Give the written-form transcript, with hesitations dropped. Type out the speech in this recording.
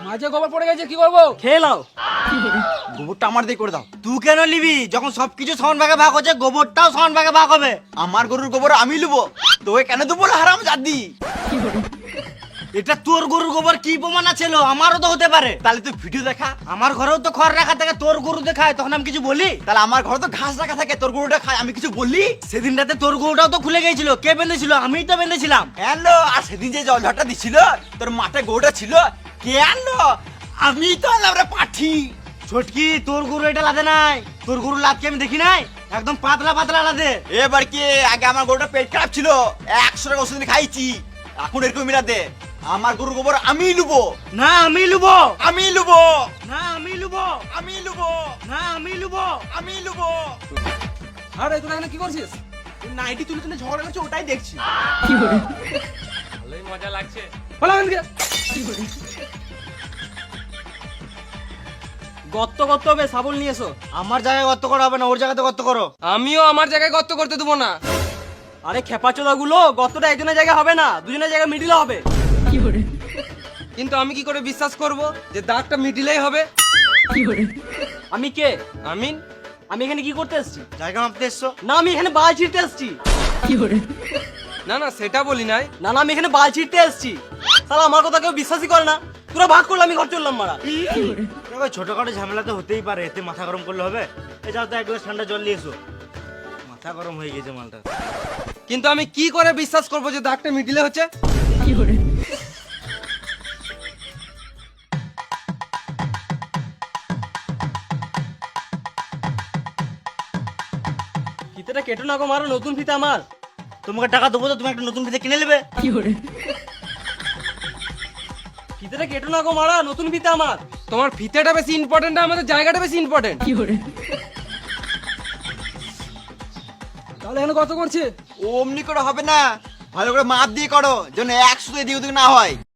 মাঝে গোবর পড়ে গেছে, কি করবো? খেয়ে নাও। গোবরটা আমার দিয়ে করে দাও। তুই কেন নিবি? যখন সবকিছু সমান ভাগে ভাগ হচ্ছে, গোবরটাও সমান ভাগে ভাগ হবে। আমার গরুর গোবর আমি লুবো, তোকে কেন দেবো হারাম জাদি? এটা তোর গরুর গোবর কি প্রমাণ আছে? আমারও তো হতে পারে। তাহলে তুই ভিডিও দেখা। আমার ঘরেও তো খড় রাখা থাকে, তোর গরু দেখায়, তখন আমি কিছু বলি? তাহলে আমার ঘরে তো ঘাস রাখা থাকে, তোর গরুটা খায়, আমি কিছু বলি? সেদিন রাতে তোর গরুটাও তো খুলে গিয়েছিল, কে বেঁধেছিল? আমিই তো বেঁধেছিলাম। হ্যালো, আর সেদিন যে জল ঝড়টা দিছিল, তোর মাঠে গরুটা ছিল, কে আনলো? আমি তো আনলাম রে পাঠি। ছোটকি, তোর গরু এটা লাদে নাই। তোর গরু লাদকে আমি দেখি নাই, একদম পাতলা পাতলা লাদে। এবার কি? আগে আমার গরুটা পেট খারাপ ছিল, 100 টাকা ওষুধ খাইছি, এখন এরকম মিলাতে। আমার গরুর গোবর আমি লুবো। না আমি লুবো, আমি লুবো, না আমি লুবো, আমি লুবো, না আমি লুবো, আমি লুবো। আরে তোরা এখানে কি করছিস? নাইটি তুলে তুলে ঝগড়া করছে, ওটাই দেখছি। ভালোই মজা লাগছে। বলো এখানে। গর্ত করতে হবে, শাবল নিয়ে এসো। আমার জায়গায় গর্ত করা হবে না, ওর জায়গাতে গর্ত করো। আমিও আমার জায়গায় গর্ত করতে দেবো না। আরে খেপাচোদা গুলো, গর্তটা একজনের জায়গায় হবে না, দুজনের জায়গায় মিডিলে হবে। কিন্তু আমি কি করে বিশ্বাস করব যে দাগটা মিডিলেই হবে? আমি কে? আমিন। আমি এখানে কি করতে এসেছি? জায়গা মাপতে এসছো? না, আমি এখানে বাল ছিঁড়তে এসেছি। না না, সেটা বলি নাই। না না, আমি এখানে বাল ছিঁড়তে এসেছি। শালা আমার কথা কেউ বিশ্বাসই করে না। তোরা ভাগ করলে আমি ঘর চললাম মারা। ছোটখাটো ঝামেলা তো হতেই পারে, এতে মাথা গরম করলে হবে? এই যাও তো এক গ্লাস ঠান্ডা জল নিয়ে এসো, মাথা গরম হয়ে গেছে মালটা। কিন্তু আমি কি করে বিশ্বাস করব যে দাগটা মিডিলে হচ্ছে? ফিতেটা কেটো না গো মারো, নতুন ফিতে আমার। তোমাকে টাকা দেবো তো, তুমি একটা নতুন ফিতে কিনে নেবে। ফিতেটা কেটো না গো মারা, নতুন ফিতে আমার। তোমার ফিতেটা বেশি ইম্পর্টেন্ট না আমাদের জায়গাটা বেশি ইম্পর্টেন্ট? তাহলে এখানে কত করছে? অমনি করে হবে না, ভালো করে মাপ দিয়ে করো, যেন 100 এদিক ওদিক না হয়।